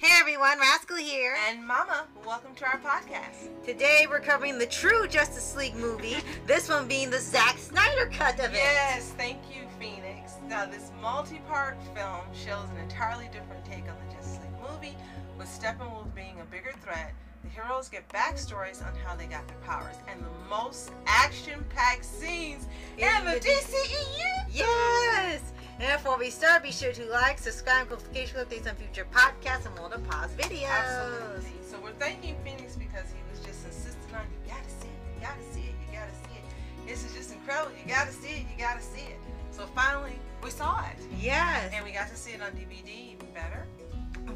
Hey everyone, Rascal here. And Mama, welcome to our podcast. Today we're covering the true Justice League movie, this one being the Zack Snyder Cut of it. Yes, thank you, Phoenix. Now this multi-part film shows an entirely different take on the Justice League movie, with Stepphenwolf being a bigger threat. The heroes get backstories on how they got their powers, and the most action-packed scenes in the DCEU. Yes! And before we start, be sure to like, subscribe, notification updates on future podcasts and more to pause videos. Absolutely. So we're thanking Phoenix because he was just insisting on, you gotta see it, you gotta see it, you gotta see it. This is just incredible. You gotta see it, you gotta see it. So finally, we saw it. Yes. And we got to see it on DVD, even better.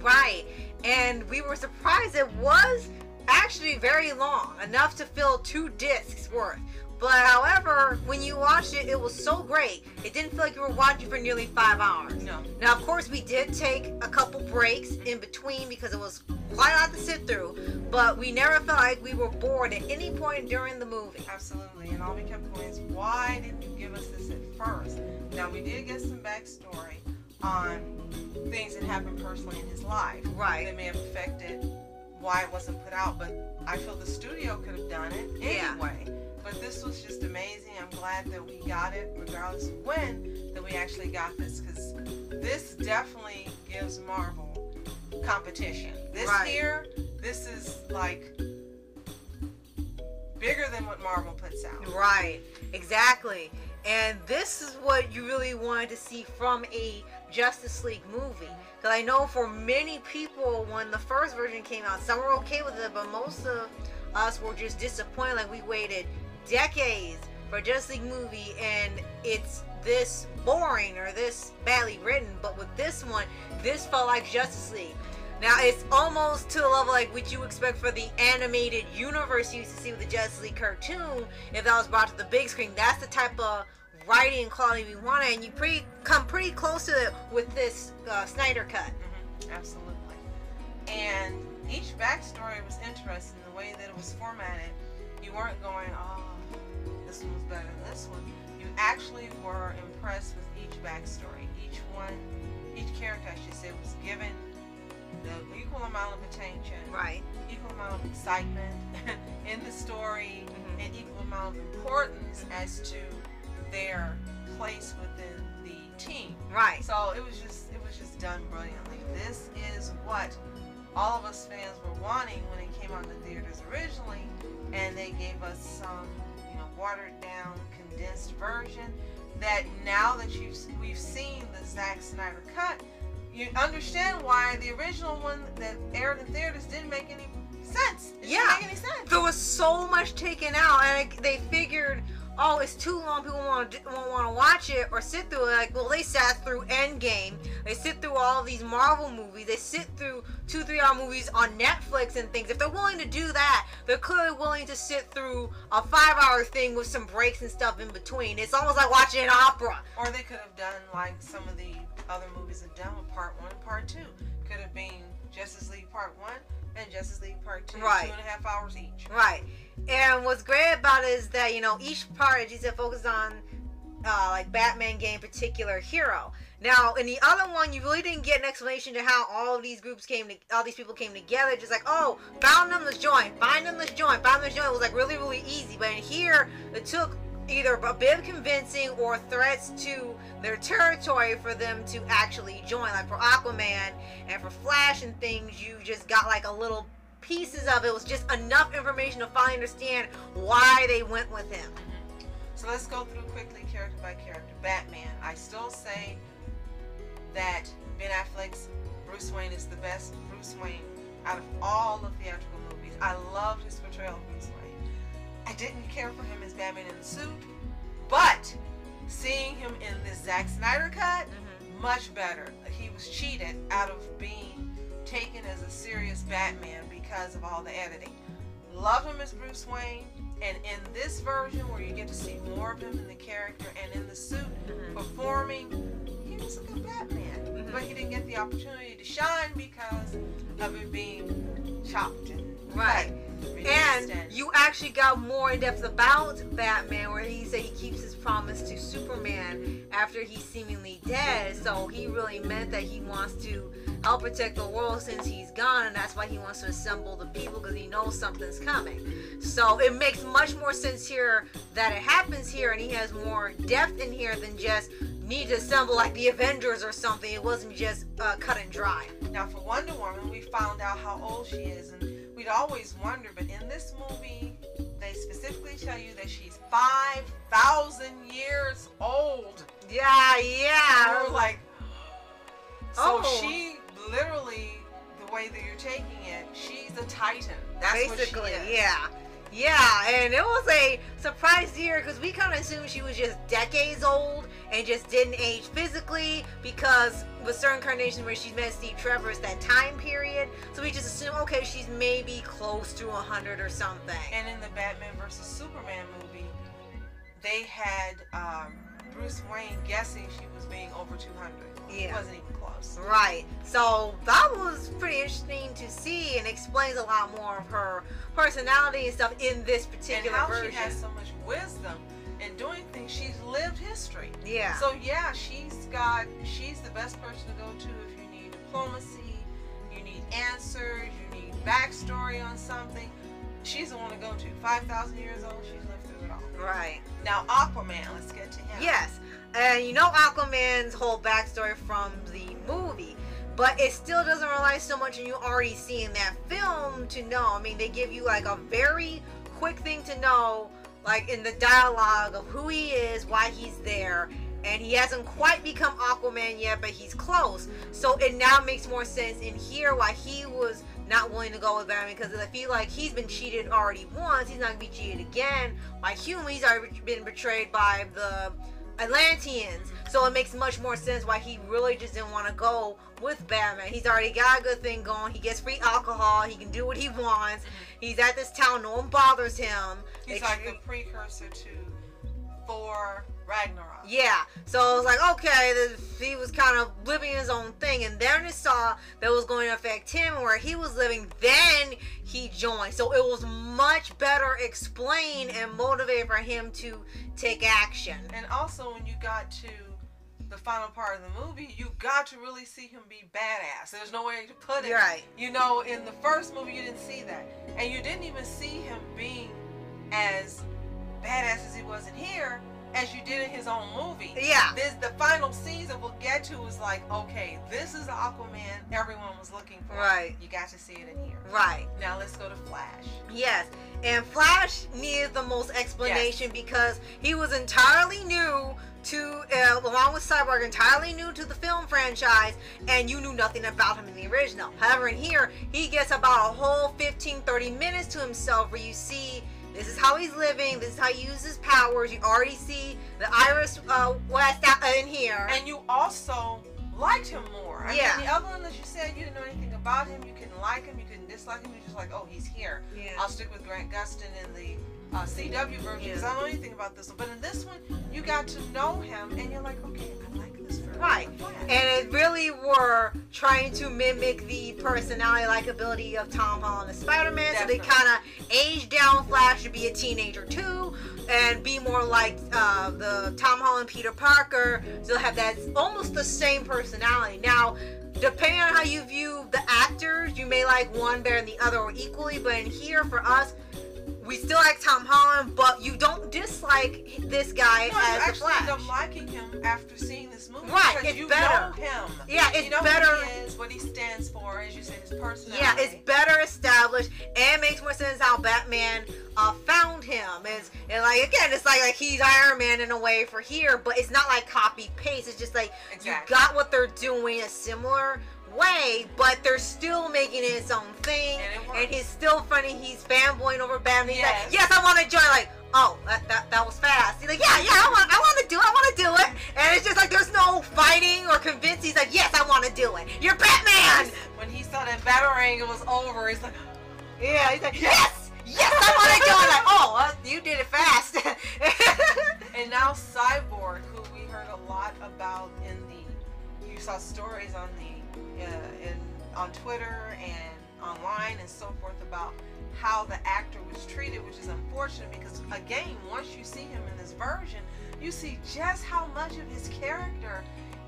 Right. And we were surprised it was actually very long, enough to fill 2 discs worth. But however, when you watched it, it was so great. It didn't feel like you were watching for nearly 5 hours. No. Now, of course, we did take a couple breaks in between because it was quite a lot to sit through. But we never felt like we were bored at any point during the movie. Absolutely. And all we kept going is, why didn't you give us this at first? Now, we did get some backstory on things that happened personally in his life. Right. That may have affected why it wasn't put out. But I feel the studio could have done it anyway. But this was just amazing. I'm glad that we got it, regardless of when, that we actually got this. Because this definitely gives Marvel competition. This here, this is like bigger than what Marvel puts out. Right, exactly. And this is what you really wanted to see from a Justice League movie. Because I know for many people, when the first version came out, some were okay with it, but most of us were just disappointed. Like, we waited decades for a Justice League movie and it's this boring or this badly written. But with this one, this felt like Justice League. Now it's almost to the level like what you expect for the animated universe you used to see with the Justice League cartoon if that was brought to the big screen. That's the type of writing and quality we wanted, and you come pretty close to it with this Snyder Cut. Absolutely. And each backstory was interesting. The way that it was formatted, you weren't going, oh, this one was better than this one. You actually were impressed with each backstory. Each character, I should say, was given the equal amount of attention, right? Equal amount of excitement in the story, and equal amount of importance as to their place within the team. Right. So it was just done brilliantly. This is what all of us fans were wanting when it came out in the theaters originally, and they gave us some, watered down, condensed version that now that we've seen the Zack Snyder Cut, you understand why the original one that aired in theaters didn't make any sense. It didn't make any sense. There was so much taken out, and they figured, oh, it's too long, people won't want to watch it or sit through it. Like, well, they sat through Endgame, they sit through all of these Marvel movies, they sit through 2-3 hour movies on Netflix and things. If they're willing to do that, they're clearly willing to sit through a 5-hour thing with some breaks and stuff in between. It's almost like watching an opera. Or they could have done like some of the other movies have done with Part 1 and Part 2. Could have been Justice League Part 1 and Justice League Part 2, right. 2.5 hours each. Right. And what's great about it is that, each part, as you said, focused on, like, Batman getting a particular hero. Now, in the other one, you really didn't get an explanation to how all of these all these people came together. Just like, oh, found them, let's join. Find them, let's join. Find them, let's join. It was, like, really, really easy. But in here, it took either a bit of convincing or threats to their territory for them to actually join. Like, for Aquaman and for Flash and things, you just got, like, a little pieces of it. It was just enough information to finally understand why they went with him. So let's go through quickly character by character. Batman. I still say that Ben Affleck's Bruce Wayne is the best Bruce Wayne out of all the theatrical movies. I loved his portrayal of Bruce Wayne. I didn't care for him as Batman in the suit, but seeing him in this Zack Snyder Cut, much better. He was cheated out of being taken as a serious Batman because of all the editing. Love him as Bruce Wayne, and in this version where you get to see more of him in the character and in the suit performing, he was a good Batman. But he didn't get the opportunity to shine because of it being chopped and right. And you actually got more in depth about Batman, where he said he keeps his promise to Superman after he's seemingly dead. So he really meant that he wants to help protect the world since he's gone, and that's why he wants to assemble the people because he knows something's coming. So it makes much more sense here that it happens here, and he has more depth in here than just need to assemble like the Avengers or something. It wasn't just cut and dry. Now for Wonder Woman, we found out how old she is, and we'd always wonder, but in this movie, they specifically tell you that she's 5,000 years old. Yeah, yeah. And we're like, so oh. she literally, the way that you're taking it, she's a titan. That's basically what she is. Yeah. Yeah, and it was a surprise year because we kind of assumed she was just decades old and just didn't age physically because with certain incarnations where she's met Steve Trevor, it's that time period. So we just assume, okay, she's maybe close to 100 or something. And in the Batman vs. Superman movie, they had Bruce Wayne guessing she was being over 200. Yeah. It wasn't even close. Right. So that was pretty interesting to see and explains a lot more of her personality and stuff in this particular and how version. She has so much wisdom in doing things. She's lived history. Yeah. So yeah, she's the best person to go to if you need diplomacy, you need answers, you need backstory on something. She's the one to go to. 5,000 years old, she's lived through it all. Right. Now Aquaman, let's get to him. Yes. And you know Aquaman's whole backstory from the movie, but it still doesn't rely so much on you already seeing that film to know. I mean, they give you like a very quick thing to know, like in the dialogue of who he is, why he's there, and he hasn't quite become Aquaman yet, but he's close. So it now makes more sense in here why he was not willing to go with Batman, because I feel like he's been cheated already once, he's not going to be cheated again by humans. He's already been betrayed by the Atlanteans, so it makes much more sense why he really just didn't want to go with Batman. He's already got a good thing going. He gets free alcohol. He can do what he wants. He's at this town. No one bothers him. He's like the precursor to Thor Ragnarok. Yeah, so it was like, okay, he was kind of living his own thing, and then it saw that was going to affect him where he was living, then he joined. So it was much better explained and motivated for him to take action. And also when you got to the final part of the movie, you got to really see him be badass. There's no way to put it. Right. You know, in the first movie you didn't see that. And you didn't even see him being as badass as he was in here as you did in his own movie. Yeah. The final scenes that we'll get to is like, okay, this is the Aquaman everyone was looking for. Right. You got to see it in here. Right. Now let's go to Flash. Yes. And Flash needed the most explanation because he was entirely new to, along with Cyborg, entirely new to the film franchise, and you knew nothing about him in the original. However, in here, he gets about a whole 15-30 minutes to himself where you see this is how he's living. This is how he uses his powers. You already see the Iris West in here. And you also liked him more. I mean, the other one that you said you didn't know anything about him. You couldn't like him. You couldn't dislike him. You're just like, oh, he's here. Yeah. I'll stick with Grant Gustin in the CW version because I don't know anything about this one. But in this one, you got to know him, and you're like, okay, I like this version. Right. And it really were trying to mimic the personality, likability of Tom Holland as Spider-Man. Definitely. So they kind of aged down Flash to be a teenager too, and be more like the Tom Holland Peter Parker. So have that almost the same personality. Now, depending on how you view the actors, you may like one better than the other or equally. But in here, for us, we still like Tom Holland, but you don't dislike this guy as the Flash. You actually end up liking him after seeing this movie. Right, because it's you better. know him. Yeah, it's you know better. Who he is, what he stands for, as you said, his personality. Yeah, it's better established, and it makes more sense how Batman found him. And like, again, it's like he's Iron Man in a way for here, but it's not like copy paste. It's just like you got what they're doing a similar way, but they're still making it its own thing, and he's still funny. He's fanboying over Batman. He's like, yes, I want to join. Like, oh, that was fast. He's like, yeah, I want to do it. And it's just like there's no fighting or convincing. He's like, yes, I want to do it. You're Batman. When he saw that Batarang was over, he's like, yeah, he's like, yes, I want to do it. Like, oh, you did it fast. And now Cyborg, who we heard a lot about you saw stories on on Twitter and online and so forth about how the actor was treated, which is unfortunate because, again, once you see him in this version, you see just how much of his character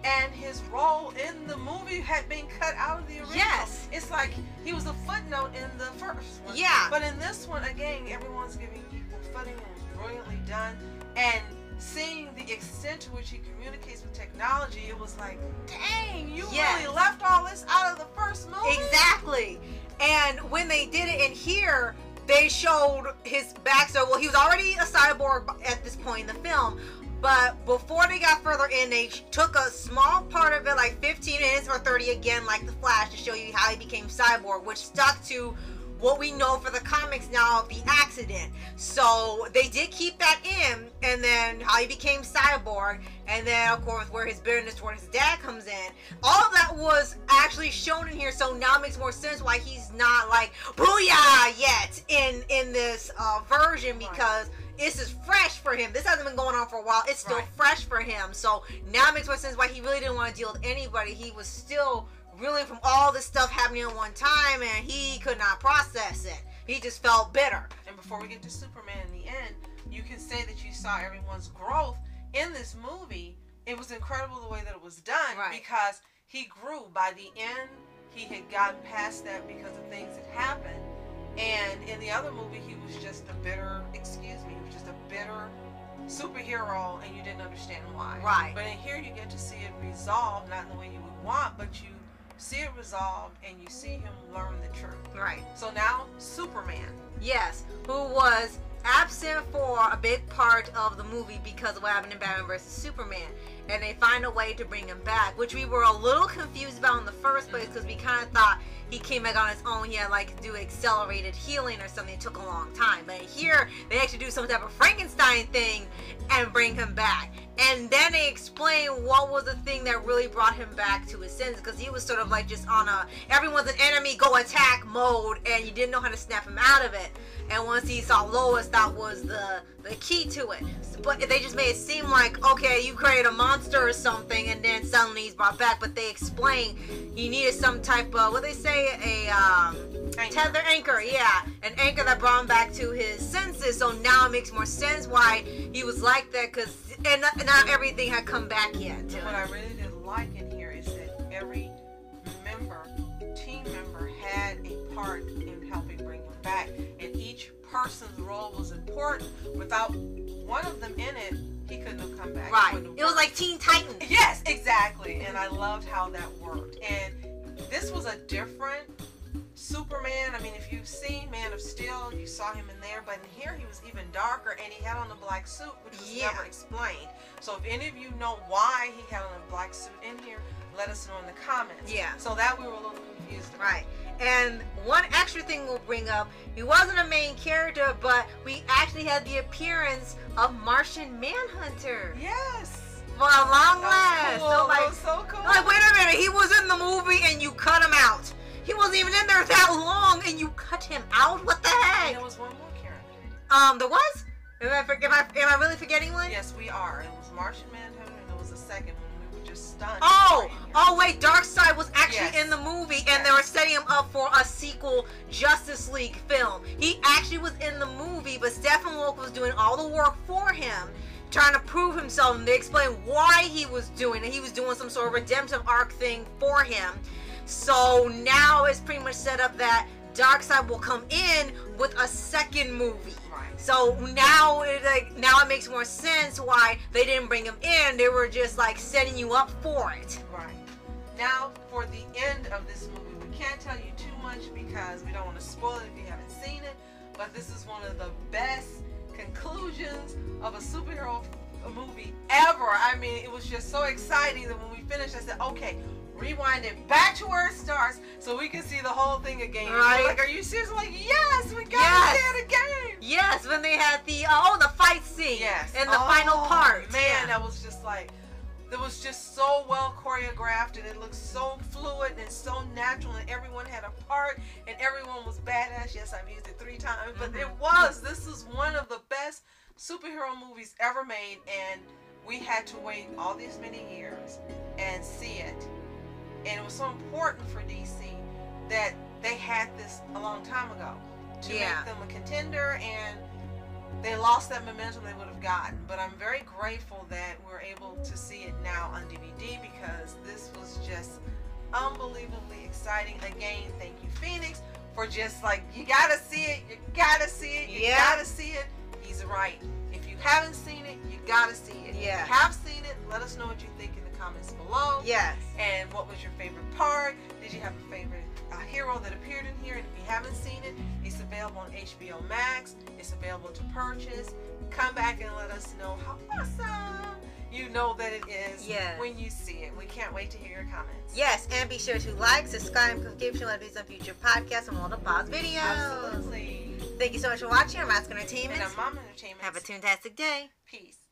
and his role in the movie had been cut out of the original. Yes. It's like he was a footnote in the first one. Yeah. But in this one, again, everyone's giving equal footing, and it's brilliantly done. And seeing the extent to which he communicates with technology, it was like, dang, you really left all this out of the first movie? Exactly. And when they did it in here, they showed his backstory. Well, he was already a cyborg at this point in the film, but before they got further in, they took a small part of it, like 15 minutes or 30 again, like The Flash, to show you how he became cyborg, which stuck to what we know for the comics now of the accident. So they did keep that in, and then how he became cyborg, and then of course where his bitterness toward his dad comes in. All of that was actually shown in here, so now it makes more sense why he's not like booyah yet in this version, because this is fresh for him. This hasn't been going on for a while. It's still fresh for him. So now it makes more sense why he really didn't want to deal with anybody. He was still reeling from all this stuff happening at one time, and he could not process it. He just felt bitter. And before we get to Superman in the end, you can say that you saw everyone's growth in this movie. It was incredible the way that it was done, because he grew. By the end, he had gotten past that because of things that happened. And in the other movie, he was just a bitter, he was just a bitter superhero, and you didn't understand why. Right. But in here, you get to see it resolved, not in the way you would want, but you see it resolved, and you see him learn the truth. Right. So now, Superman. Yes, who was absent for a big part of the movie because of what happened in Batman vs. Superman. And they find a way to bring him back, which we were a little confused about in the first place, because we kind of thought he came back on his own. He had like to do accelerated healing or something. It took a long time. But here, they actually do some type of Frankenstein thing and bring him back. And then they explain what was the thing that really brought him back to his senses, because he was sort of like just on a everyone's an enemy, go attack mode, and you didn't know how to snap him out of it. And once he saw Lois, that was the key to it. But they just made it seem like, okay, you created a monster or something, and then suddenly he's brought back. But they explain he needed some type of, what they say, a tether anchor, an anchor that brought him back to his senses. So now it makes more sense why he was like that, because and not everything had come back yet. What I really did like in here is that every team member had a part in helping bring him back, and each person's role was important. Without one of them in it, he couldn't have come back. Right. It was like Teen Titans. Yes, exactly. And I loved how that worked. And this was a different Superman. I mean, if you've seen Man of Steel, you saw him in there, but in here he was even darker, and he had on a black suit, which was never explained. So if any of you know why he had on a black suit in here, let us know in the comments. Yeah. So that we were a little confused about. Right. And one extra thing we'll bring up, he wasn't a main character, but we actually had the appearance of Martian Manhunter. Yes. For a long last. Cool. So like, that was so cool. Like, wait a minute, he was in the movie and you cut him out. He wasn't even in there that long and you cut him out? What the heck? And there was one more character. There was? Am I really forgetting one? Yes, we are. It was Martian Manhunter, and there was a second one. We were just stunned. Oh wait, Darkseid was actually in the movie, and they were setting him up for a sequel Justice League film. He actually was in the movie, but Stepphenwolf was doing all the work for him, trying to prove himself, and they explained why he was doing it. He was doing some sort of redemptive arc thing for him. So now it's pretty much set up that Darkseid will come in with a second movie. So now it makes more sense why they didn't bring him in. They were just like setting you up for it. Right. Now for the end of this movie, we can't tell you too much because we don't want to spoil it if you haven't seen it. But this is one of the best conclusions of a superhero movie ever. I mean, it was just so exciting that when we finished, I said, okay, rewind it back to where it starts so we can see the whole thing again. Right. Like, are you serious? I'm like, yes, we gotta see it again. Yes, when they had the fight scene. Yes. And the final part. Man, that was just like, it was just so well choreographed, and it looked so fluid and so natural, and everyone had a part, and everyone was badass. Yes, I've used it 3 times, but it was. This is one of the best superhero movies ever made, and we had to wait all these many years and see it. And it was so important for DC that they had this a long time ago to make them a contender, and they lost that momentum they would have gotten. But I'm very grateful that we're able to see it now on DVD because this was just unbelievably exciting. Again, thank you, Phoenix, for just like, you gotta see it, you gotta see it, you gotta see it. He's right. If you haven't seen it, you gotta see it. Yeah. If you have seen it, let us know what you think in the comments below. Yes. And what was your favorite part? Did you have a favorite hero that appeared in here? And if you haven't seen it, it's available on HBO Max. It's available to purchase. Come back and let us know how awesome you know that it is when you see it. We can't wait to hear your comments. Yes, and be sure to like, subscribe, and give us on future podcasts and all the Paws videos. Absolutely. Thank you so much for watching. I'm Mask Entertainment. And I'm Mom Entertainment. Have a fantastic day. Peace.